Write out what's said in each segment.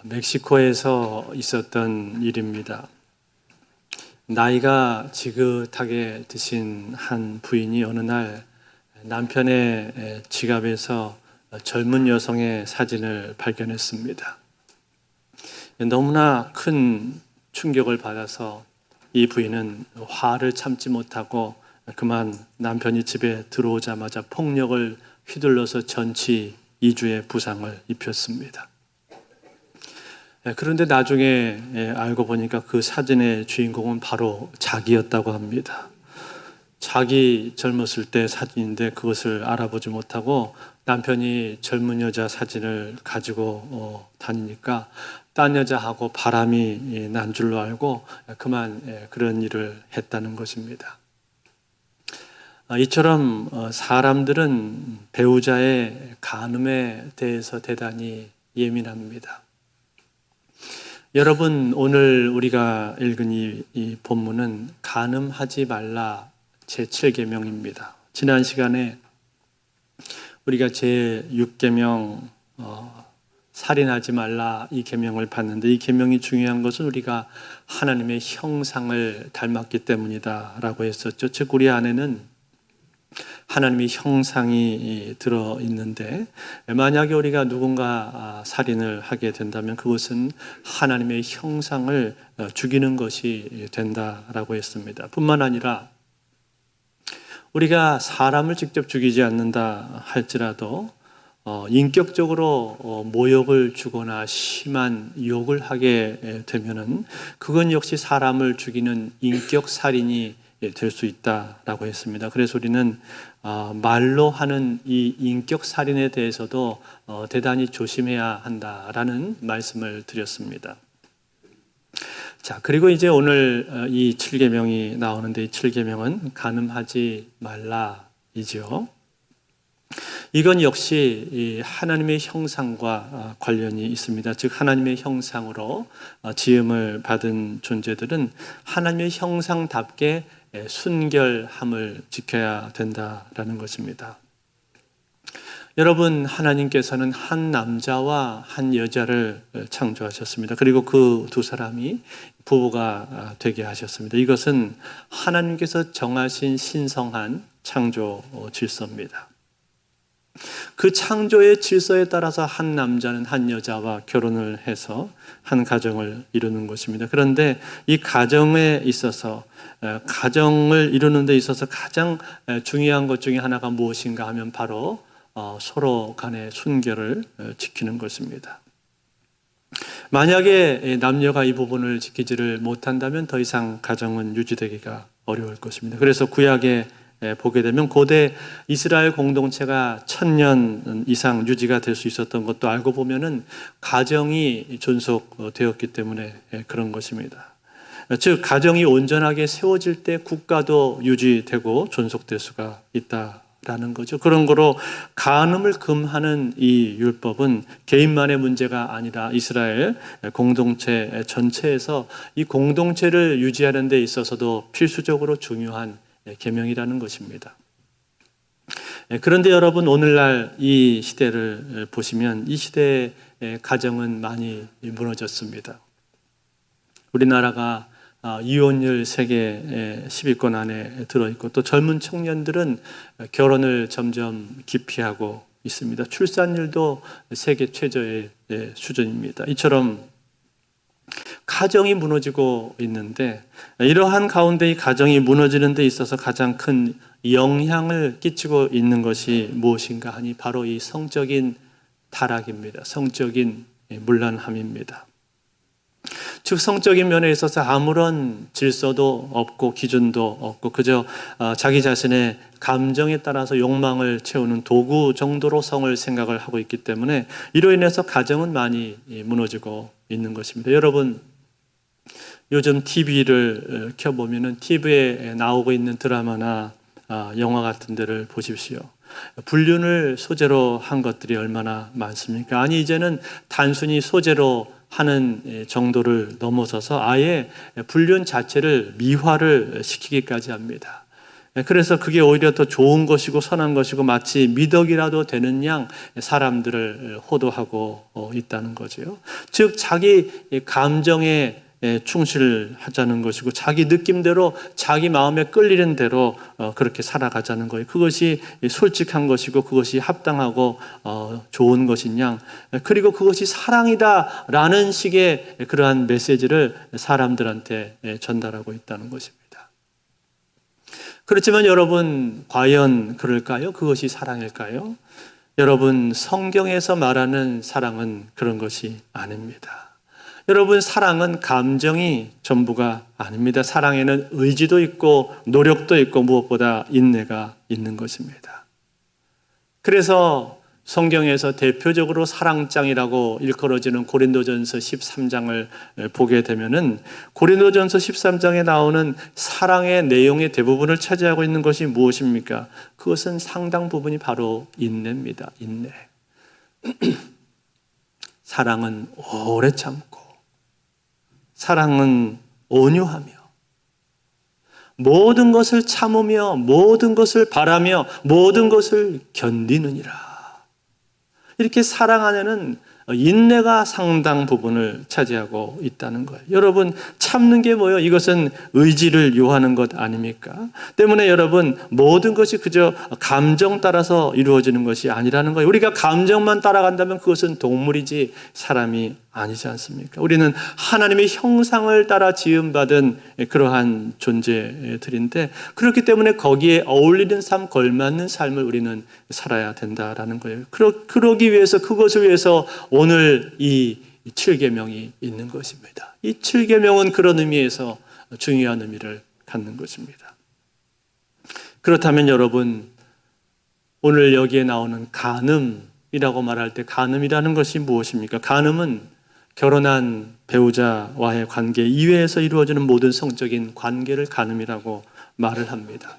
멕시코에서 있었던 일입니다. 나이가 지긋하게 드신 한 부인이 어느 날 남편의 지갑에서 젊은 여성의 사진을 발견했습니다. 너무나 큰 충격을 받아서 이 부인은 화를 참지 못하고 그만 남편이 집에 들어오자마자 폭력을 휘둘러서 전치 2주의 부상을 입혔습니다. 그런데 나중에 알고 보니까 그 사진의 주인공은 바로 자기였다고 합니다. 자기 젊었을 때 사진인데 그것을 알아보지 못하고 남편이 젊은 여자 사진을 가지고 다니니까 딴 여자하고 바람이 난 줄로 알고 그만 그런 일을 했다는 것입니다. 이처럼 사람들은 배우자의 간음에 대해서 대단히 예민합니다. 여러분, 오늘 우리가 읽은 이 본문은 간음하지 말라 제7계명입니다. 지난 시간에 우리가 제6계명 살인하지 말라 이 계명을 봤는데, 이 계명이 중요한 것은 우리가 하나님의 형상을 닮았기 때문이다라고 했었죠. 즉 우리 안에는 하나님의 형상이 들어있는데, 만약에 우리가 누군가 살인을 하게 된다면 그것은 하나님의 형상을 죽이는 것이 된다라고 했습니다. 뿐만 아니라 우리가 사람을 직접 죽이지 않는다 할지라도 인격적으로 모욕을 주거나 심한 욕을 하게 되면은 그건 역시 사람을 죽이는 인격살인이 될 수 있다라고 했습니다. 그래서 우리는 말로 하는 이 인격살인에 대해서도 대단히 조심해야 한다라는 말씀을 드렸습니다. 자, 그리고 이제 오늘 이 7계명이 나오는데, 이 7계명은 간음하지 말라이죠. 이건 역시 이 하나님의 형상과 관련이 있습니다. 즉 하나님의 형상으로 지음을 받은 존재들은 하나님의 형상답게 순결함을 지켜야 된다라는 것입니다. 여러분, 하나님께서는 한 남자와 한 여자를 창조하셨습니다. 그리고 그 두 사람이 부부가 되게 하셨습니다. 이것은 하나님께서 정하신 신성한 창조 질서입니다. 그 창조의 질서에 따라서 한 남자는 한 여자와 결혼을 해서 한 가정을 이루는 것입니다. 그런데 이 가정에 있어서, 가정을 이루는 데 있어서 가장 중요한 것 중에 하나가 무엇인가 하면 바로 서로 간의 순결을 지키는 것입니다. 만약에 남녀가 이 부분을 지키지를 못한다면 더 이상 가정은 유지되기가 어려울 것입니다. 그래서 구약에 보게 되면 고대 이스라엘 공동체가 1000년 이상 유지가 될 수 있었던 것도 알고 보면은 가정이 존속되었기 때문에 그런 것입니다. 즉 가정이 온전하게 세워질 때 국가도 유지되고 존속될 수가 있다라는 거죠. 그런 거로 간음을 금하는 이 율법은 개인만의 문제가 아니라 이스라엘 공동체 전체에서 이 공동체를 유지하는 데 있어서도 필수적으로 중요한 계명이라는 것입니다. 그런데 여러분, 오늘날 이 시대를 보시면 이 시대의 가정은 많이 무너졌습니다. 우리나라가 이혼율 세계 10위권 안에 들어있고, 또 젊은 청년들은 결혼을 점점 기피하고 있습니다. 출산율도 세계 최저의 수준입니다. 이처럼 가정이 무너지고 있는데, 이러한 가운데 이 가정이 무너지는 데 있어서 가장 큰 영향을 끼치고 있는 것이 무엇인가 하니 바로 이 성적인 타락입니다. 성적인 문란함입니다. 즉 성적인 면에 있어서 아무런 질서도 없고 기준도 없고 그저 자기 자신의 감정에 따라서 욕망을 채우는 도구 정도로 성을 생각을 하고 있기 때문에 이로 인해서 가정은 많이 무너지고 있는 것입니다. 여러분, 요즘 TV를 켜보면은 TV에 나오고 있는 드라마나 영화 같은 데를 보십시오. 불륜을 소재로 한 것들이 얼마나 많습니까? 아니, 이제는 단순히 소재로 하는 정도를 넘어서서 아예 불륜 자체를 미화를 시키기까지 합니다. 그래서 그게 오히려 더 좋은 것이고 선한 것이고 마치 미덕이라도 되는 양 사람들을 호도하고 있다는 거죠. 즉 자기 감정에 충실하자는 것이고 자기 느낌대로 자기 마음에 끌리는 대로 그렇게 살아가자는 거예요. 그것이 솔직한 것이고 그것이 합당하고 좋은 것인 양, 그리고 그것이 사랑이다라는 식의 그러한 메시지를 사람들한테 전달하고 있다는 것입니다. 그렇지만 여러분, 과연 그럴까요? 그것이 사랑일까요? 여러분, 성경에서 말하는 사랑은 그런 것이 아닙니다. 여러분, 사랑은 감정이 전부가 아닙니다. 사랑에는 의지도 있고 노력도 있고 무엇보다 인내가 있는 것입니다. 그래서 성경에서 대표적으로 사랑장이라고 일컬어지는 고린도전서 13장을 보게 되면은 고린도전서 13장에 나오는 사랑의 내용의 대부분을 차지하고 있는 것이 무엇입니까? 그것은 상당 부분이 바로 인내입니다. 인내. 사랑은 오래 참고, 사랑은 온유하며, 모든 것을 참으며, 모든 것을 바라며, 모든 것을 견디느니라. 이렇게 사랑 안에는 인내가 상당 부분을 차지하고 있다는 거예요. 여러분, 참는 게 뭐예요? 이것은 의지를 요하는 것 아닙니까? 때문에 여러분, 모든 것이 그저 감정 따라서 이루어지는 것이 아니라는 거예요. 우리가 감정만 따라간다면 그것은 동물이지 사람이 아니지 않습니까? 우리는 하나님의 형상을 따라 지음받은 그러한 존재들인데, 그렇기 때문에 거기에 어울리는 삶, 걸맞는 삶을 우리는 살아야 된다라는 거예요. 그러기 위해서, 그것을 위해서 오늘 이 7계명이 있는 것입니다. 이 7계명은 그런 의미에서 중요한 의미를 갖는 것입니다. 그렇다면 여러분, 오늘 여기에 나오는 간음이라고 말할 때 간음이라는 것이 무엇입니까? 간음은 결혼한 배우자와의 관계 이외에서 이루어지는 모든 성적인 관계를 간음이라고 말을 합니다.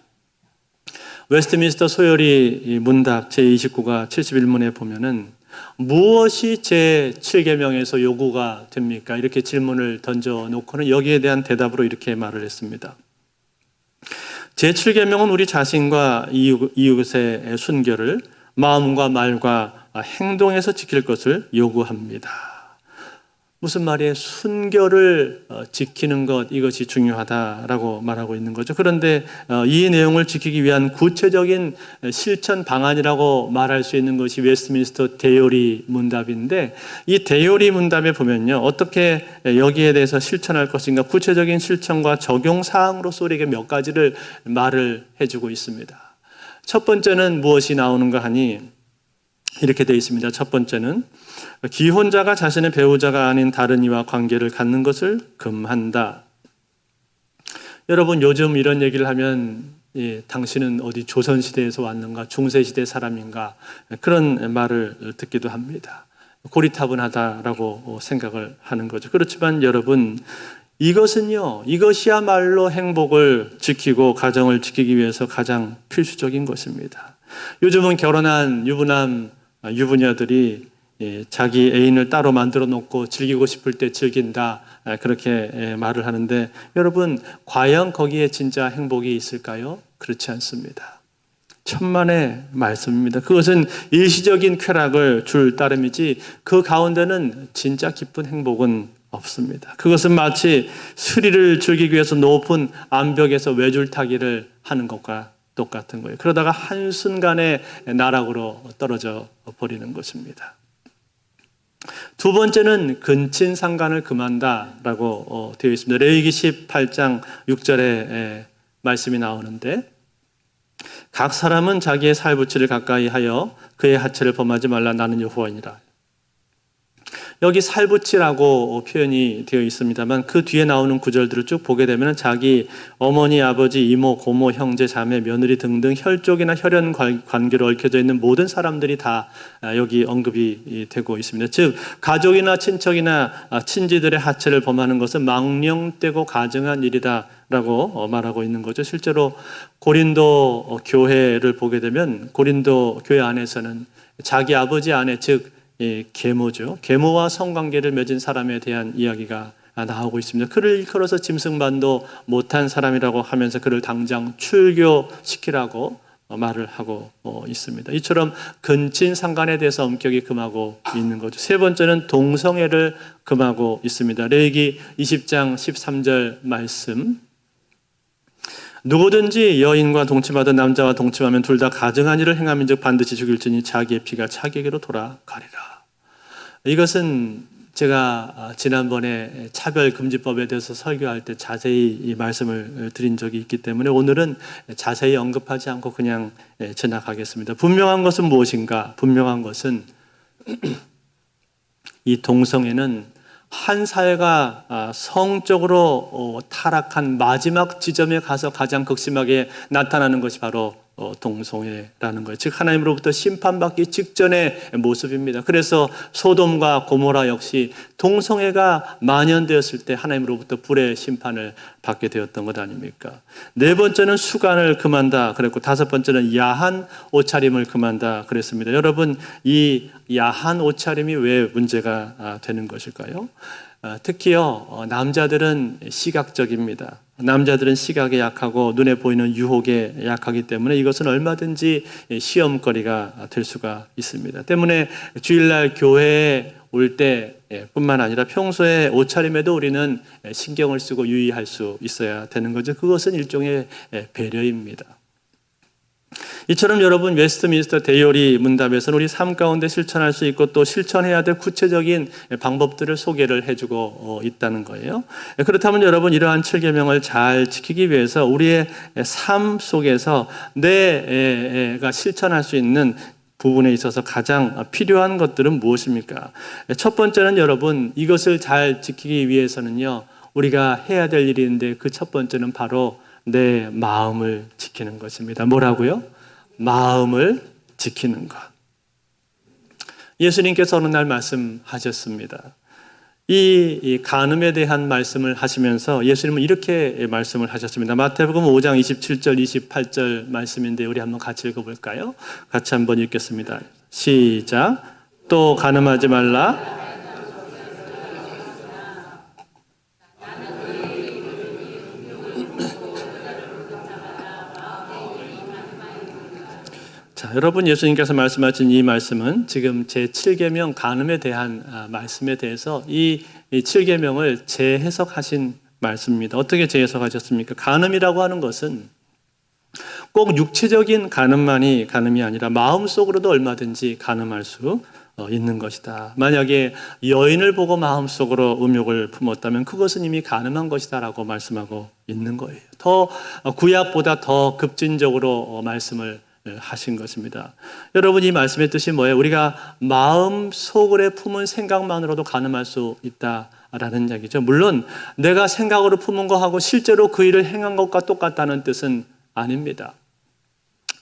웨스트민스터 소요리 문답 제29가 71문에 보면은 무엇이 제7계명에서 요구가 됩니까? 이렇게 질문을 던져놓고는 여기에 대한 대답으로 이렇게 말을 했습니다. 제7계명은 우리 자신과 이웃의 순결을 마음과 말과 행동에서 지킬 것을 요구합니다. 무슨 말이에요? 순결을 지키는 것, 이것이 중요하다라고 말하고 있는 거죠. 그런데 이 내용을 지키기 위한 구체적인 실천 방안이라고 말할 수 있는 것이 웨스트민스터 대요리 문답인데, 이 대요리 문답에 보면요, 어떻게 여기에 대해서 실천할 것인가 구체적인 실천과 적용 사항으로서 우리에게 몇 가지를 말을 해주고 있습니다. 첫 번째는 무엇이 나오는가 하니 이렇게 되어 있습니다. 첫 번째는 기혼자가 자신의 배우자가 아닌 다른 이와 관계를 갖는 것을 금한다. 여러분, 요즘 이런 얘기를 하면 당신은 어디 조선시대에서 왔는가, 중세시대 사람인가, 그런 말을 듣기도 합니다. 고리타분하다라고 생각을 하는 거죠. 그렇지만 여러분, 이것이야말로 행복을 지키고 가정을 지키기 위해서 가장 필수적인 것입니다. 요즘은 결혼한 유부남, 유부녀들이 자기 애인을 따로 만들어 놓고 즐기고 싶을 때 즐긴다, 그렇게 말을 하는데, 여러분, 과연 거기에 진짜 행복이 있을까요? 그렇지 않습니다. 천만의 말씀입니다. 그것은 일시적인 쾌락을 줄 따름이지 그 가운데는 진짜 기쁜 행복은 없습니다. 그것은 마치 스릴을 즐기기 위해서 높은 암벽에서 외줄타기를 하는 것과 똑같은 거예요. 그러다가 한순간에 나락으로 떨어져 버리는 것입니다. 두 번째는 근친상간을 금한다라고 되어 있습니다. 레위기 18장 6절에 말씀이 나오는데, 각 사람은 자기의 살부치를 가까이 하여 그의 하체를 범하지 말라, 나는 여호와이니라. 여기 살부치라고 표현이 되어 있습니다만 그 뒤에 나오는 구절들을 쭉 보게 되면 자기 어머니, 아버지, 이모, 고모, 형제, 자매, 며느리 등등 혈족이나 혈연 관계로 얽혀져 있는 모든 사람들이 다 여기 언급이 되고 있습니다. 즉 가족이나 친척이나 친지들의 하체를 범하는 것은 망령되고 가증한 일이다 라고 말하고 있는 거죠. 실제로 고린도 교회를 보게 되면 고린도 교회 안에서는 자기 아버지 아내, 즉 계모죠. 계모와 성관계를 맺은 사람에 대한 이야기가 나오고 있습니다. 그를 일컬어서 짐승반도 못한 사람이라고 하면서 그를 당장 출교시키라고 말을 하고 있습니다. 이처럼 근친상간에 대해서 엄격히 금하고 있는 거죠. 세 번째는 동성애를 금하고 있습니다. 레위기 20장 13절 말씀, 누구든지 여인과 동침하든 남자와 동침하면 둘 다 가증한 일을 행하면즉 반드시 죽일지니 자기의 피가 자기에게로 돌아가리라. 이것은 제가 지난번에 차별금지법에 대해서 설교할 때 자세히 이 말씀을 드린 적이 있기 때문에 오늘은 자세히 언급하지 않고 그냥 지나가겠습니다. 분명한 것은 무엇인가? 분명한 것은 이 동성애는 한 사회가 성적으로 타락한 마지막 지점에 가서 가장 극심하게 나타나는 것이 바로 동성애라는 거예요. 즉 하나님으로부터 심판받기 직전의 모습입니다. 그래서 소돔과 고모라 역시 동성애가 만연되었을 때 하나님으로부터 불의 심판을 받게 되었던 것 아닙니까? 네 번째는 수간을 금한다 그랬고, 다섯 번째는 야한 옷차림을 금한다 그랬습니다. 여러분, 이 야한 옷차림이 왜 문제가 되는 것일까요? 특히요, 남자들은 시각적입니다. 남자들은 시각에 약하고 눈에 보이는 유혹에 약하기 때문에 이것은 얼마든지 시험거리가 될 수가 있습니다. 때문에 주일날 교회에 올 때뿐만 아니라 평소에 옷차림에도 우리는 신경을 쓰고 유의할 수 있어야 되는 거죠. 그것은 일종의 배려입니다. 이처럼 여러분, 웨스트민스터 대요리 문답에서는 우리 삶 가운데 실천할 수 있고 또 실천해야 될 구체적인 방법들을 소개를 해주고 있다는 거예요. 그렇다면 여러분, 이러한 7계명을 잘 지키기 위해서 우리의 삶 속에서 내가 실천할 수 있는 부분에 있어서 가장 필요한 것들은 무엇입니까? 첫 번째는 여러분, 이것을 잘 지키기 위해서는요, 우리가 해야 될 일이 있는데 그 첫 번째는 바로 내 마음을 지키는 것입니다. 뭐라고요? 마음을 지키는 것. 예수님께서 어느 날 말씀하셨습니다. 이 간음에 대한 말씀을 하시면서 예수님은 이렇게 말씀을 하셨습니다. 마태복음 5장 27절 28절 말씀인데 우리 한번 같이 읽어볼까요? 같이 한번 읽겠습니다. 시작. 또 간음하지 말라. 자, 여러분, 예수님께서 말씀하신 이 말씀은 지금 제7계명 간음에 대한 말씀에 대해서 이 7계명을 재해석하신 말씀입니다. 어떻게 재해석하셨습니까? 간음이라고 하는 것은 꼭 육체적인 간음만이 간음이 아니라 마음속으로도 얼마든지 간음할 수 있는 것이다. 만약에 여인을 보고 마음속으로 음욕을 품었다면 그것은 이미 간음한 것이다 라고 말씀하고 있는 거예요. 더 구약보다 더 급진적으로 말씀을 하신 것입니다. 여러분, 이 말씀의 뜻이 뭐예요? 우리가 마음 속으로 품은 생각만으로도 간음할 수 있다라는 얘기죠. 물론 내가 생각으로 품은 거하고 실제로 그 일을 행한 것과 똑같다는 뜻은 아닙니다.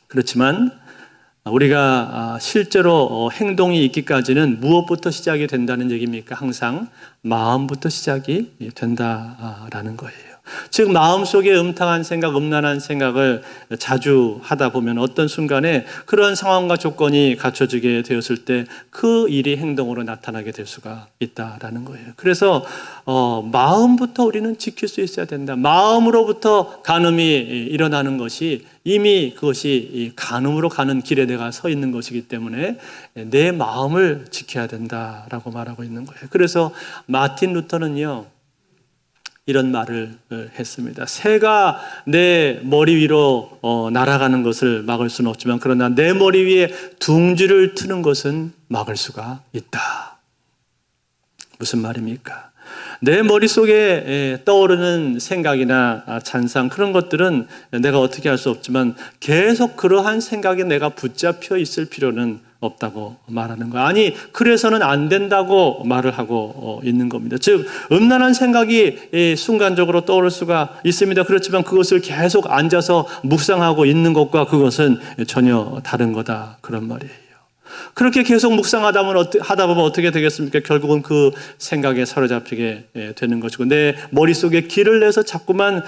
그렇지만 우리가 실제로 행동이 있기까지는 무엇부터 시작이 된다는 얘기입니까? 항상 마음부터 시작이 된다라는 거예요. 즉 마음속에 음탕한 생각, 음란한 생각을 자주 하다 보면 어떤 순간에 그런 상황과 조건이 갖춰지게 되었을 때 그 일이 행동으로 나타나게 될 수가 있다라는 거예요. 그래서 마음부터 우리는 지킬 수 있어야 된다. 마음으로부터 간음이 일어나는 것이 이미 그것이 간음으로 가는 길에 내가 서 있는 것이기 때문에 내 마음을 지켜야 된다라고 말하고 있는 거예요. 그래서 마틴 루터는요, 이런 말을 했습니다. 새가 내 머리 위로 날아가는 것을 막을 수는 없지만 그러나 내 머리 위에 둥지를 트는 것은 막을 수가 있다. 무슨 말입니까? 내 머릿속에 떠오르는 생각이나 잔상, 그런 것들은 내가 어떻게 할 수 없지만 계속 그러한 생각에 내가 붙잡혀 있을 필요는 없다고 말하는 거야. 아니, 그래서는 안 된다고 말을 하고 있는 겁니다. 즉, 음란한 생각이 순간적으로 떠오를 수가 있습니다. 그렇지만 그것을 계속 앉아서 묵상하고 있는 것과 그것은 전혀 다른 거다, 그런 말이에요. 그렇게 계속 묵상하다 보면 어떻게 되겠습니까? 결국은 그 생각에 사로잡히게 되는 것이고 내 머릿속에 길을 내서 자꾸만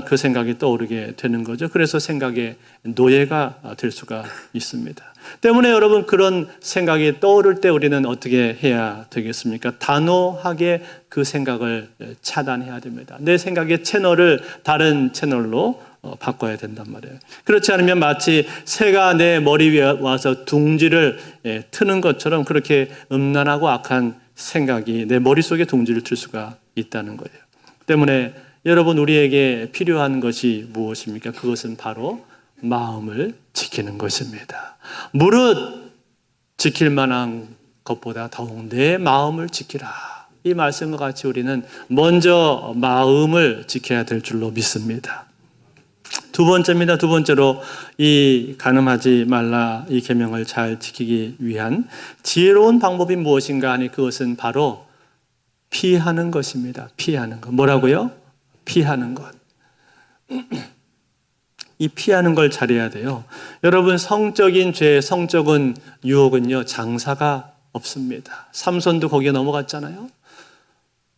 그 생각이 떠오르게 되는 거죠. 그래서 생각의 노예가 될 수가 있습니다. 때문에 여러분 그런 생각이 떠오를 때 우리는 어떻게 해야 되겠습니까? 단호하게 그 생각을 차단해야 됩니다. 내 생각의 채널을 다른 채널로 바꿔야 된단 말이에요. 그렇지 않으면 마치 새가 내 머리 위에 와서 둥지를 트는 것처럼 그렇게 음란하고 악한 생각이 내 머릿속에 둥지를 틀 수가 있다는 거예요. 때문에 여러분 우리에게 필요한 것이 무엇입니까? 그것은 바로 마음을 지키는 것입니다. 무릇 지킬 만한 것보다 더욱 내 마음을 지키라. 이 말씀과 같이 우리는 먼저 마음을 지켜야 될 줄로 믿습니다. 두 번째입니다. 두 번째로 이 간음하지 말라 이 계명을 잘 지키기 위한 지혜로운 방법이 무엇인가 하니 그것은 바로 피하는 것입니다. 피하는 것. 뭐라고요? 피하는 것. 이 피하는 걸 잘해야 돼요. 여러분 성적인 죄, 성적인 유혹은요 장사가 없습니다. 삼손도 거기에 넘어갔잖아요.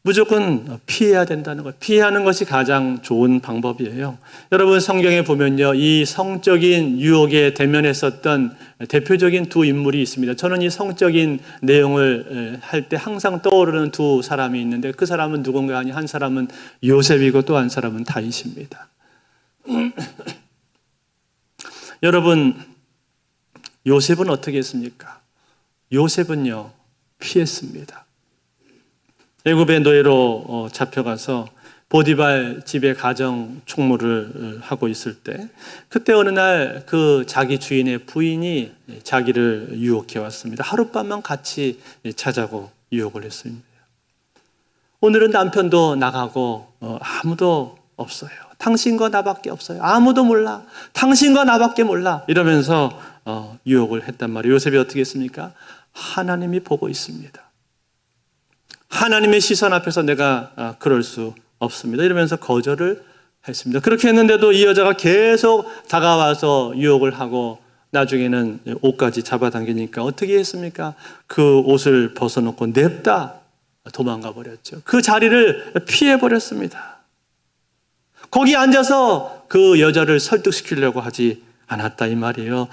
무조건 피해야 된다는 것. 피하는 것이 가장 좋은 방법이에요. 여러분 성경에 보면요. 이 성적인 유혹에 대면했었던 대표적인 두 인물이 있습니다. 저는 이 성적인 내용을 할 때 항상 떠오르는 두 사람이 있는데 그 사람은 누군가 아니 한 사람은 요셉이고 또 한 사람은 다윗입니다. 여러분 요셉은 어떻게 했습니까? 요셉은요. 피했습니다. 애굽의 노예로 잡혀가서 보디발 집에 가정 총무를 하고 있을 때 그때 어느 날 그 자기 주인의 부인이 자기를 유혹해 왔습니다. 하룻밤만 같이 자자고 유혹을 했습니다. 오늘은 남편도 나가고 아무도 없어요. 당신과 나밖에 없어요. 아무도 몰라. 당신과 나밖에 몰라. 이러면서 유혹을 했단 말이에요. 요셉이 어떻게 했습니까? 하나님이 보고 있습니다. 하나님의 시선 앞에서 내가 그럴 수 없습니다. 이러면서 거절을 했습니다. 그렇게 했는데도 이 여자가 계속 다가와서 유혹을 하고 나중에는 옷까지 잡아당기니까 어떻게 했습니까? 그 옷을 벗어놓고 냅다 도망가 버렸죠. 그 자리를 피해버렸습니다. 거기 앉아서 그 여자를 설득시키려고 하지 않았다 이 말이에요.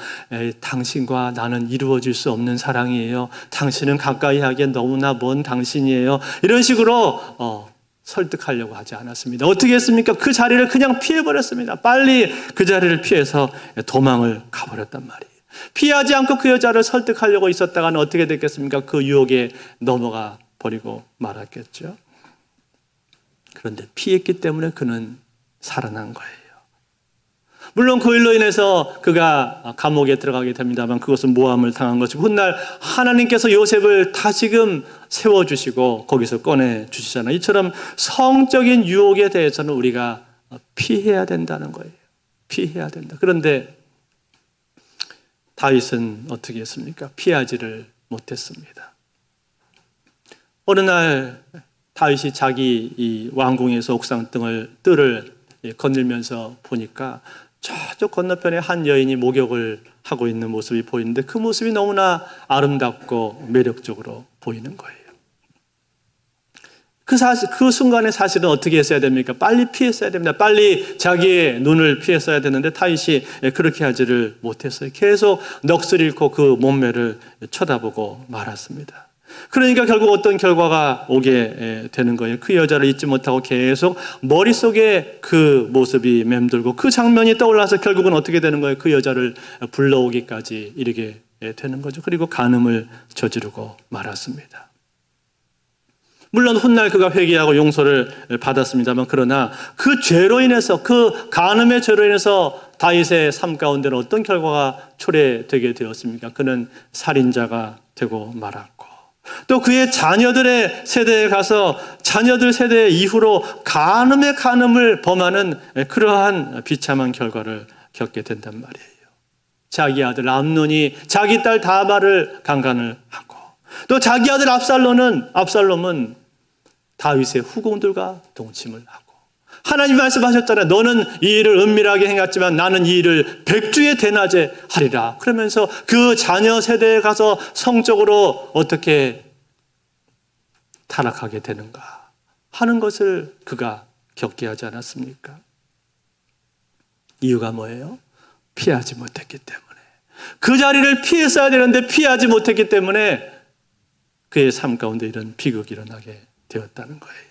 당신과 나는 이루어질 수 없는 사랑이에요. 당신은 가까이 하기엔 너무나 먼 당신이에요. 이런 식으로 설득하려고 하지 않았습니다. 어떻게 했습니까? 그 자리를 그냥 피해버렸습니다. 빨리 그 자리를 피해서 도망을 가버렸단 말이에요. 피하지 않고 그 여자를 설득하려고 있었다가는 어떻게 됐겠습니까? 그 유혹에 넘어가 버리고 말았겠죠. 그런데 피했기 때문에 그는 살아난 거예요. 물론 그 일로 인해서 그가 감옥에 들어가게 됩니다만 그것은 모함을 당한 것이고 훗날 하나님께서 요셉을 다시금 세워주시고 거기서 꺼내주시잖아요. 이처럼 성적인 유혹에 대해서는 우리가 피해야 된다는 거예요. 피해야 된다. 그런데 다윗은 어떻게 했습니까? 피하지를 못했습니다. 어느 날 다윗이 자기 이 왕궁에서 옥상 뜰을 건들면서 보니까 저쪽 건너편에 한 여인이 목욕을 하고 있는 모습이 보이는데 그 모습이 너무나 아름답고 매력적으로 보이는 거예요. 그 순간에 사실은 어떻게 했어야 됩니까? 빨리 피했어야 됩니다. 빨리 자기의 눈을 피했어야 되는데 다윗이 그렇게 하지를 못했어요. 계속 넋을 잃고 그 몸매를 쳐다보고 말았습니다. 그러니까 결국 어떤 결과가 오게 되는 거예요. 그 여자를 잊지 못하고 계속 머릿속에 그 모습이 맴돌고 그 장면이 떠올라서 결국은 어떻게 되는 거예요? 그 여자를 불러오기까지 이르게 되는 거죠. 그리고 간음을 저지르고 말았습니다. 물론 훗날 그가 회개하고 용서를 받았습니다만 그러나 그 죄로 인해서 그 간음의 죄로 인해서 다윗의 삶 가운데는 어떤 결과가 초래되게 되었습니까? 그는 살인자가 되고 말았고 또 그의 자녀들의 세대에 가서 자녀들 세대 이후로 간음을 범하는 그러한 비참한 결과를 겪게 된단 말이에요. 자기 아들 암논이 자기 딸 다말을 강간을 하고 또 자기 아들 압살롬은 다윗의 후궁들과 동침을 하고 하나님 말씀하셨잖아요. 너는 이 일을 은밀하게 행했지만 나는 이 일을 백주에 대낮에 하리라. 그러면서 그 자녀 세대에 가서 성적으로 어떻게 타락하게 되는가 하는 것을 그가 겪게 하지 않았습니까? 이유가 뭐예요? 피하지 못했기 때문에. 그 자리를 피했어야 되는데 피하지 못했기 때문에 그의 삶 가운데 이런 비극이 일어나게 되었다는 거예요.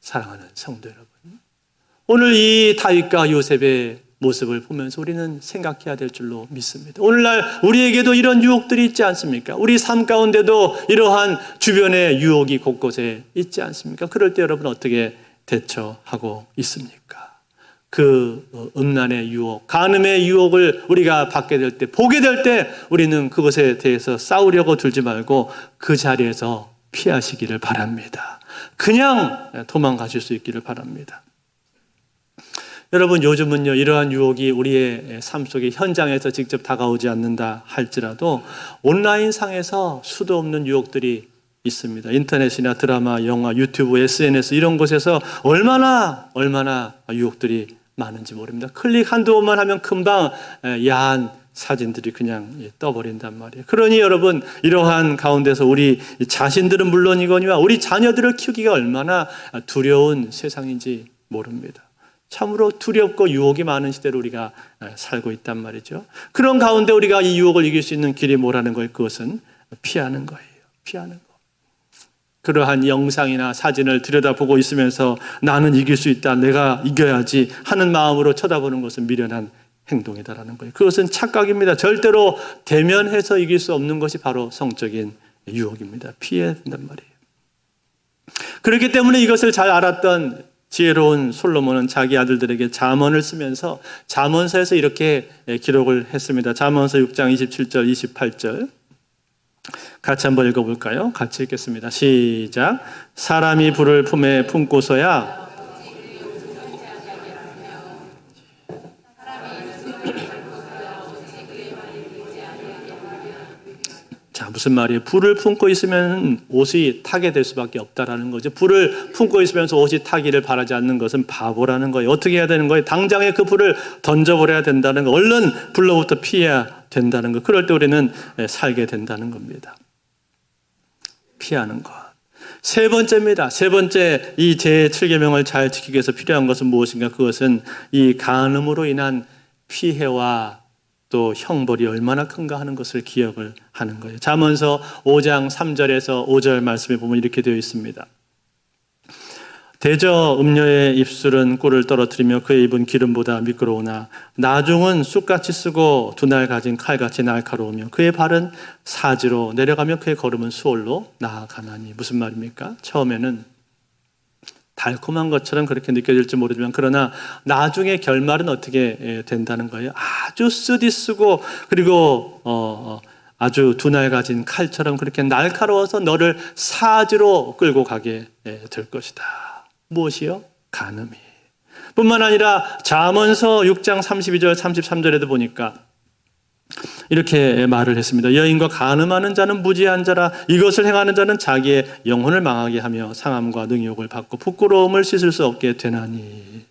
사랑하는 성도 여러분, 오늘 이 다윗과 요셉의 모습을 보면서 우리는 생각해야 될 줄로 믿습니다. 오늘날 우리에게도 이런 유혹들이 있지 않습니까? 우리 삶 가운데도 이러한 주변의 유혹이 곳곳에 있지 않습니까? 그럴 때 여러분 어떻게 대처하고 있습니까? 그 음란의 유혹, 간음의 유혹을 우리가 받게 될 때, 보게 될 때 우리는 그것에 대해서 싸우려고 들지 말고 그 자리에서 피하시기를 바랍니다. 그냥 도망가실 수 있기를 바랍니다. 여러분, 요즘은요, 이러한 유혹이 우리의 삶 속에 현장에서 직접 다가오지 않는다 할지라도 온라인 상에서 수도 없는 유혹들이 있습니다. 인터넷이나 드라마, 영화, 유튜브, SNS 이런 곳에서 얼마나 유혹들이 많은지 모릅니다. 클릭 한두 번만 하면 금방 야한 사진들이 그냥 떠버린단 말이에요. 그러니 여러분, 이러한 가운데서 우리 자신들은 물론이거니와 우리 자녀들을 키우기가 얼마나 두려운 세상인지 모릅니다. 참으로 두렵고 유혹이 많은 시대로 우리가 살고 있단 말이죠. 그런 가운데 우리가 이 유혹을 이길 수 있는 길이 뭐라는 거예요? 그것은 피하는 거예요. 피하는 거. 그러한 영상이나 사진을 들여다보고 있으면서 나는 이길 수 있다, 내가 이겨야지 하는 마음으로 쳐다보는 것은 미련한 행동이다라는 거예요. 그것은 착각입니다. 절대로 대면해서 이길 수 없는 것이 바로 성적인 유혹입니다. 피해야 된단 말이에요. 그렇기 때문에 이것을 잘 알았던 지혜로운 솔로몬은 자기 아들들에게 잠언을 쓰면서 잠언서에서 이렇게 기록을 했습니다. 잠언서 6장 27절 28절 같이 한번 읽어볼까요? 같이 읽겠습니다. 시작. 사람이 불을 품에 품고서야 자, 무슨 말이에요? 불을 품고 있으면 옷이 타게 될 수밖에 없다라는 거죠. 불을 품고 있으면서 옷이 타기를 바라지 않는 것은 바보라는 거예요. 어떻게 해야 되는 거예요? 당장에 그 불을 던져버려야 된다는 거. 얼른 불로부터 피해야 된다는 거. 그럴 때 우리는 살게 된다는 겁니다. 피하는 것. 세 번째입니다. 세 번째, 이 제7계명을 잘 지키기 위해서 필요한 것은 무엇인가? 그것은 이 간음으로 인한 피해와 또 형벌이 얼마나 큰가 하는 것을 기억을 하는 거예요. 잠언서 5장 3절에서 5절 말씀에 보면 이렇게 되어 있습니다. 대저 음녀의 입술은 꿀을 떨어뜨리며 그의 입은 기름보다 미끄러우나 나중은 쑥같이 쓰고 두 날 가진 칼같이 날카로우며 그의 발은 사지로 내려가며 그의 걸음은 수월로 나아가나니. 무슨 말입니까? 처음에는 달콤한 것처럼 그렇게 느껴질지 모르지만 그러나 나중에 결말은 어떻게 된다는 거예요? 아주 쓰디쓰고 그리고 아주 두 날 가진 칼처럼 그렇게 날카로워서 너를 사지로 끌고 가게 될 것이다. 무엇이요? 간음이. 뿐만 아니라 잠언서 6장 32절 33절에도 보니까 이렇게 말을 했습니다. 여인과 간음하는 자는 무지한 자라. 이것을 행하는 자는 자기의 영혼을 망하게 하며 상함과 능욕을 받고 부끄러움을 씻을 수 없게 되나니.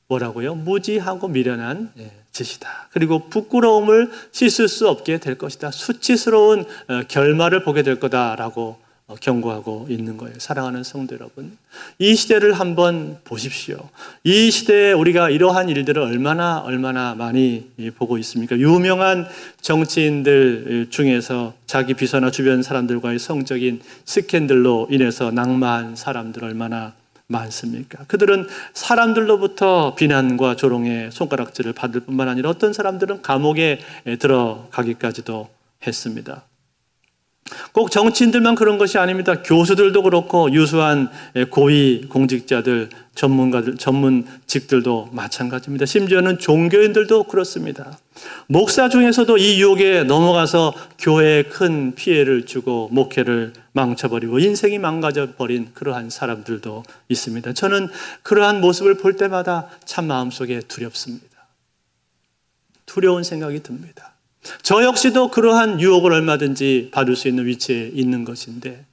뭐라고요? 무지하고 미련한 짓이다. 그리고 부끄러움을 씻을 수 없게 될 것이다. 수치스러운 결말을 보게 될 거다라고 경고하고 있는 거예요. 사랑하는 성도 여러분, 이 시대를 한번 보십시오. 이 시대에 우리가 이러한 일들을 얼마나 많이 보고 있습니까? 유명한 정치인들 중에서 자기 비서나 주변 사람들과의 성적인 스캔들로 인해서 낙마한 사람들 얼마나 많습니까? 그들은 사람들로부터 비난과 조롱의 손가락질을 받을 뿐만 아니라 어떤 사람들은 감옥에 들어가기까지도 했습니다. 꼭 정치인들만 그런 것이 아닙니다. 교수들도 그렇고 유수한 고위 공직자들, 전문가들, 전문직들도 마찬가지입니다. 심지어는 종교인들도 그렇습니다. 목사 중에서도 이 유혹에 넘어가서 교회에 큰 피해를 주고 목회를 망쳐버리고 인생이 망가져버린 그러한 사람들도 있습니다. 저는 그러한 모습을 볼 때마다 참 마음속에 두렵습니다. 두려운 생각이 듭니다. 저 역시도 그러한 유혹을 얼마든지 받을 수 있는 위치에 있는 것인데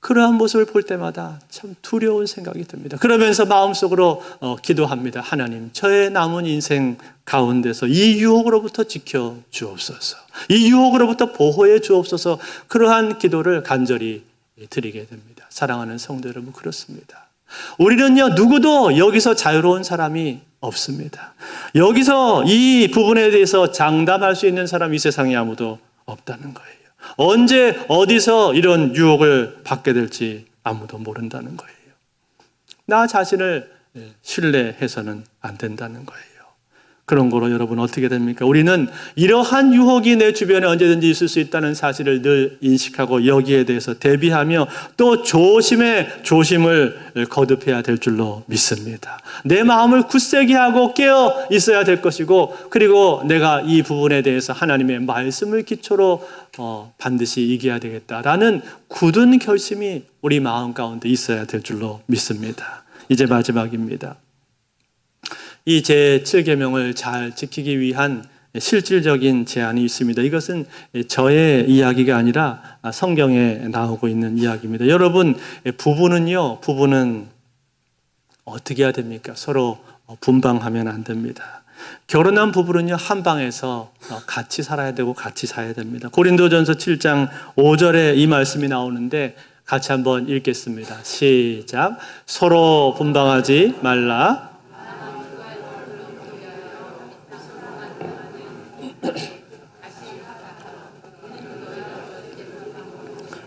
그러한 모습을 볼 때마다 참 두려운 생각이 듭니다. 그러면서 마음속으로 기도합니다. 하나님, 저의 남은 인생 가운데서 이 유혹으로부터 지켜 주옵소서. 이 유혹으로부터 보호해 주옵소서. 그러한 기도를 간절히 드리게 됩니다. 사랑하는 성도 여러분, 그렇습니다. 우리는요, 누구도 여기서 자유로운 사람이 없습니다. 여기서 이 부분에 대해서 장담할 수 있는 사람이 이 세상에 아무도 없다는 거예요. 언제 어디서 이런 유혹을 받게 될지 아무도 모른다는 거예요. 나 자신을 신뢰해서는 안 된다는 거예요. 그런 거로 여러분 어떻게 됩니까? 우리는 이러한 유혹이 내 주변에 언제든지 있을 수 있다는 사실을 늘 인식하고 여기에 대해서 대비하며 또 조심에 조심을 거듭해야 될 줄로 믿습니다. 내 마음을 굳세게 하고 깨어 있어야 될 것이고, 그리고 내가 이 부분에 대해서 하나님의 말씀을 기초로 반드시 이겨야 되겠다라는 굳은 결심이 우리 마음 가운데 있어야 될 줄로 믿습니다. 이제 마지막입니다. 이 제7계명을 잘 지키기 위한 실질적인 제안이 있습니다. 이것은 저의 이야기가 아니라 성경에 나오고 있는 이야기입니다. 여러분, 부부는 어떻게 해야 됩니까? 서로 분방하면 안 됩니다. 결혼한 부부는요, 한 방에서 같이 살아야 되고 같이 사야 됩니다. 고린도전서 7장 5절에 이 말씀이 나오는데 같이 한번 읽겠습니다. 시작. 서로 분방하지 말라.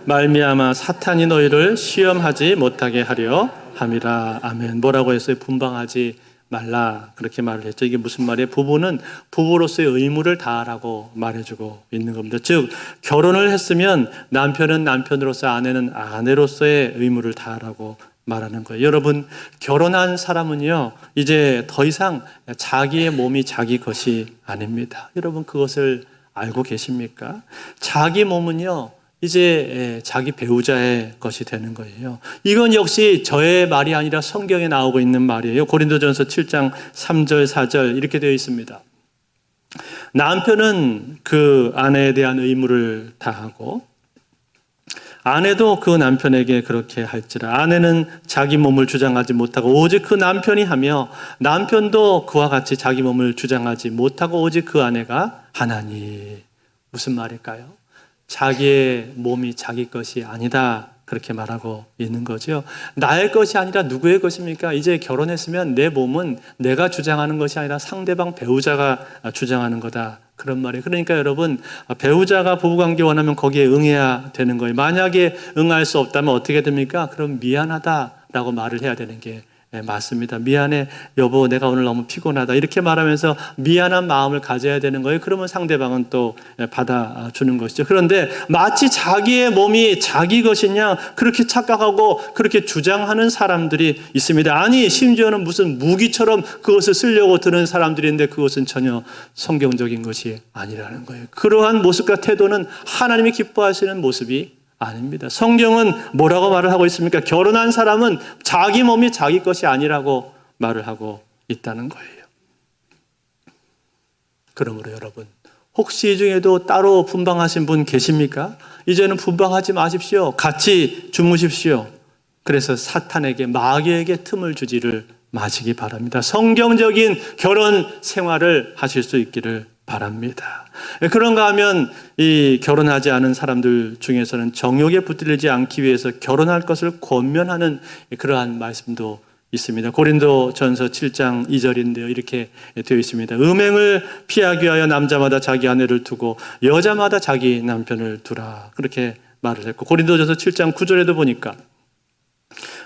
말미암아 사탄이 너희를 시험하지 못하게 하려 함이라. 아멘. 뭐라고 했어요? 분방하지 말라, 그렇게 말을 했죠. 이게 무슨 말이에요? 부부는 부부로서의 의무를 다하라고 말해주고 있는 겁니다. 즉, 결혼을 했으면 남편은 남편으로서, 아내는 아내로서의 의무를 다하라고 말하는 거예요. 여러분, 결혼한 사람은요, 이제 더 이상 자기의 몸이 자기 것이 아닙니다. 여러분, 그것을 알고 계십니까? 자기 몸은요, 이제 자기 배우자의 것이 되는 거예요. 이건 역시 저의 말이 아니라 성경에 나오고 있는 말이에요. 고린도전서 7장 3절 4절 이렇게 되어 있습니다. 남편은 그 아내에 대한 의무를 다하고 아내도 그 남편에게 그렇게 할지라. 아내는 자기 몸을 주장하지 못하고 오직 그 남편이 하며 남편도 그와 같이 자기 몸을 주장하지 못하고 오직 그 아내가 하나니. 무슨 말일까요? 자기의 몸이 자기 것이 아니다, 그렇게 말하고 있는 거죠. 나의 것이 아니라 누구의 것입니까? 이제 결혼했으면 내 몸은 내가 주장하는 것이 아니라 상대방 배우자가 주장하는 거다, 그런 말이에요. 그러니까 여러분, 배우자가 부부관계 원하면 거기에 응해야 되는 거예요. 만약에 응할 수 없다면 어떻게 됩니까? 그럼 미안하다라고 말을 해야 되는 게 맞습니다. 미안해 여보, 내가 오늘 너무 피곤하다, 이렇게 말하면서 미안한 마음을 가져야 되는 거예요. 그러면 상대방은 또 받아주는 것이죠. 그런데 마치 자기의 몸이 자기 것이냐 그렇게 착각하고 그렇게 주장하는 사람들이 있습니다. 아니, 심지어는 무슨 무기처럼 그것을 쓰려고 드는 사람들인데 그것은 전혀 성경적인 것이 아니라는 거예요. 그러한 모습과 태도는 하나님이 기뻐하시는 모습이 아닙니다. 성경은 뭐라고 말을 하고 있습니까? 결혼한 사람은 자기 몸이 자기 것이 아니라고 말을 하고 있다는 거예요. 그러므로 여러분, 혹시 이 중에도 따로 분방하신 분 계십니까? 이제는 분방하지 마십시오. 같이 주무십시오. 그래서 사탄에게, 마귀에게 틈을 주지를 마시기 바랍니다. 성경적인 결혼 생활을 하실 수 있기를 바랍니다. 그런가 하면 이 결혼하지 않은 사람들 중에서는 정욕에 붙들리지 않기 위해서 결혼할 것을 권면하는 그러한 말씀도 있습니다. 고린도전서 7장 2절인데요. 이렇게 되어 있습니다. 음행을 피하기 위하여 남자마다 자기 아내를 두고 여자마다 자기 남편을 두라, 그렇게 말을 했고, 고린도전서 7장 9절에도 보니까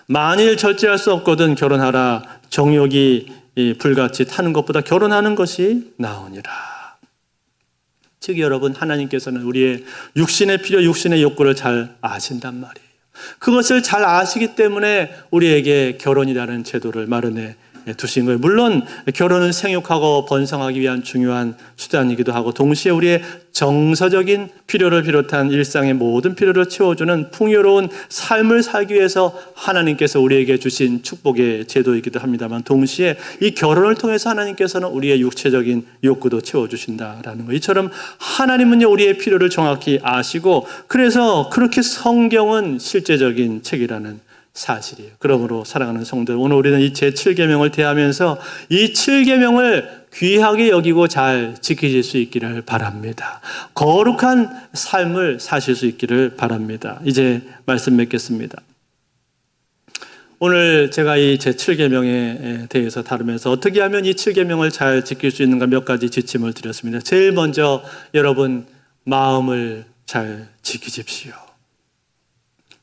만일 절제할 수 없거든 결혼하라. 정욕이 불같이 타는 것보다 결혼하는 것이 나으니라. 즉 여러분, 하나님께서는 우리의 육신의 필요, 육신의 욕구를 잘 아신단 말이에요. 그것을 잘 아시기 때문에 우리에게 결혼이라는 제도를 마련해 두신 거예요. 물론 결혼은 생육하고 번성하기 위한 중요한 수단이기도 하고 동시에 우리의 정서적인 필요를 비롯한 일상의 모든 필요를 채워주는 풍요로운 삶을 살기 위해서 하나님께서 우리에게 주신 축복의 제도이기도 합니다만 동시에 이 결혼을 통해서 하나님께서는 우리의 육체적인 욕구도 채워주신다라는 거. 이처럼 하나님은요 우리의 필요를 정확히 아시고 그래서 그렇게 성경은 실제적인 책이라는 사실이에요. 그러므로 사랑하는 성도들, 오늘 우리는 이 제7계명을 대하면서 이 7계명을 귀하게 여기고 잘 지키실 수 있기를 바랍니다. 거룩한 삶을 사실 수 있기를 바랍니다. 이제 말씀 맺겠습니다. 오늘 제가 이 제7계명에 대해서 다루면서 어떻게 하면 이 7계명을 잘 지킬 수 있는가 몇 가지 지침을 드렸습니다. 제일 먼저 여러분 마음을 잘 지키십시오.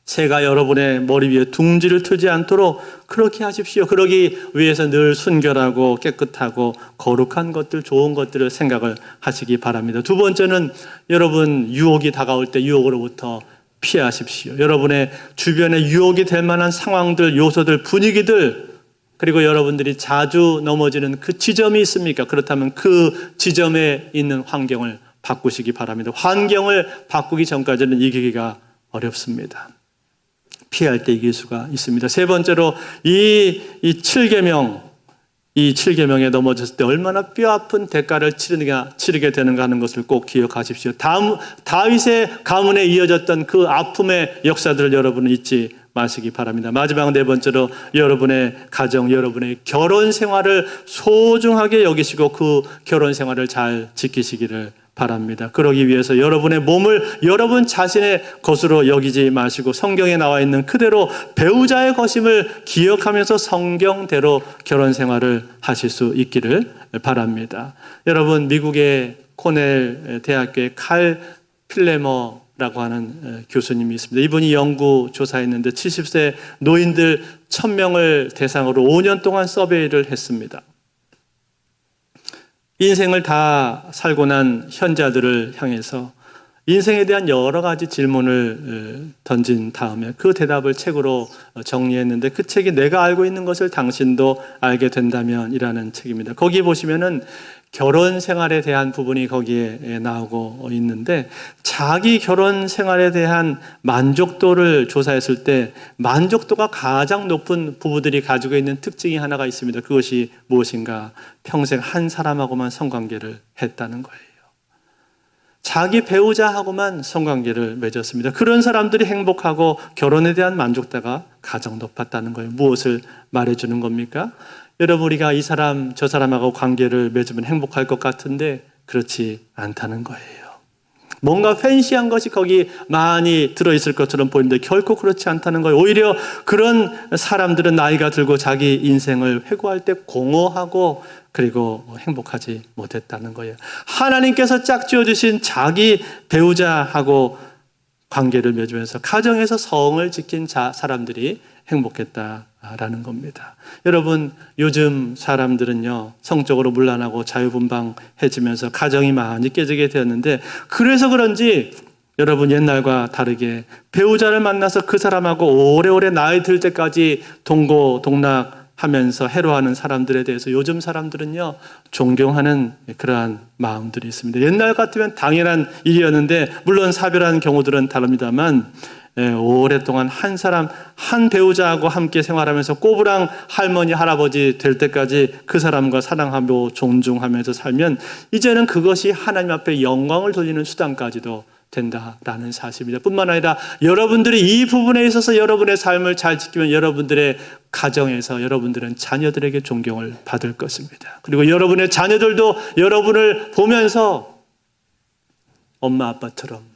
새가 여러분의 머리 위에 둥지를 트지 않도록 그렇게 하십시오. 그러기 위해서 늘 순결하고 깨끗하고 거룩한 것들, 좋은 것들을 생각을 하시기 바랍니다. 두 번째는 여러분 유혹이 다가올 때 유혹으로부터 피하십시오. 여러분의 주변에 유혹이 될 만한 상황들, 요소들, 분위기들, 그리고 여러분들이 자주 넘어지는 그 지점이 있습니까? 그렇다면 그 지점에 있는 환경을 바꾸시기 바랍니다. 환경을 바꾸기 전까지는 이기기가 어렵습니다. 피할 때 이길 수가 있습니다. 세 번째로 이 7계명에 넘어졌을 때 얼마나 뼈아픈 대가를 치르게 되는가 하는 것을 꼭 기억하십시오. 다윗의 가문에 이어졌던 그 아픔의 역사들을 여러분은 잊지 마시기 바랍니다. 마지막 네 번째로 여러분의 가정, 여러분의 결혼 생활을 소중하게 여기시고 그 결혼 생활을 잘 지키시기를 바랍니다. 그러기 위해서 여러분의 몸을 여러분 자신의 것으로 여기지 마시고 성경에 나와 있는 그대로 배우자의 것임을 기억하면서 성경대로 결혼 생활을 하실 수 있기를 바랍니다. 여러분 미국의 코넬 대학교의 칼 필레머라고 하는 교수님이 있습니다. 이분이 연구 조사했는데 70세 노인들 1000명을 대상으로 5년 동안 서베이를 했습니다. 인생을 다 살고 난 현자들을 향해서 인생에 대한 여러 가지 질문을 던진 다음에 그 대답을 책으로 정리했는데 그 책이 내가 알고 있는 것을 당신도 알게 된다면 이라는 책입니다. 거기 보시면은 결혼 생활에 대한 부분이 거기에 나오고 있는데 자기 결혼 생활에 대한 만족도를 조사했을 때 만족도가 가장 높은 부부들이 가지고 있는 특징이 하나가 있습니다. 그것이 무엇인가? 평생 한 사람하고만 성관계를 했다는 거예요. 자기 배우자하고만 성관계를 맺었습니다. 그런 사람들이 행복하고 결혼에 대한 만족도가 가장 높았다는 거예요. 무엇을 말해주는 겁니까? 여러분 우리가 이 사람 저 사람하고 관계를 맺으면 행복할 것 같은데 그렇지 않다는 거예요. 뭔가 팬시한 것이 거기 많이 들어있을 것처럼 보이는데 결코 그렇지 않다는 거예요. 오히려 그런 사람들은 나이가 들고 자기 인생을 회고할 때 공허하고 그리고 행복하지 못했다는 거예요. 하나님께서 짝지어주신 자기 배우자하고 관계를 맺으면서 가정에서 성을 지킨 사람들이 행복했다라는 겁니다. 여러분 요즘 사람들은요 성적으로 문란하고 자유분방해지면서 가정이 많이 깨지게 되었는데 그래서 그런지 여러분 옛날과 다르게 배우자를 만나서 그 사람하고 오래오래 나이 들 때까지 동고동락하면서 해로하는 사람들에 대해서 요즘 사람들은요 존경하는 그러한 마음들이 있습니다. 옛날 같으면 당연한 일이었는데 물론 사별한 경우들은 다릅니다만 오랫동안 한 사람, 한 배우자하고 함께 생활하면서 꼬부랑 할머니, 할아버지 될 때까지 그 사람과 사랑하고 존중하면서 살면 이제는 그것이 하나님 앞에 영광을 돌리는 수단까지도 된다라는 사실입니다. 뿐만 아니라 여러분들이 이 부분에 있어서 여러분의 삶을 잘 지키면 여러분들의 가정에서 여러분들은 자녀들에게 존경을 받을 것입니다. 그리고 여러분의 자녀들도 여러분을 보면서 엄마 아빠처럼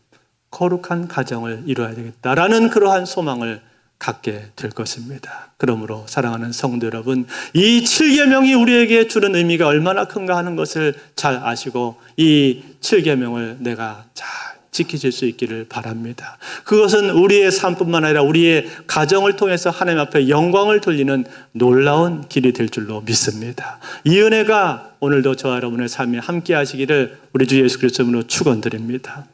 거룩한 가정을 이루어야 되겠다라는 그러한 소망을 갖게 될 것입니다. 그러므로 사랑하는 성도 여러분, 이 7계명이 우리에게 주는 의미가 얼마나 큰가 하는 것을 잘 아시고 이 7계명을 내가 잘 지키실 수 있기를 바랍니다. 그것은 우리의 삶뿐만 아니라 우리의 가정을 통해서 하나님 앞에 영광을 돌리는 놀라운 길이 될 줄로 믿습니다. 이 은혜가 오늘도 저와 여러분의 삶에 함께 하시기를 우리 주 예수 그리스도로 축원드립니다.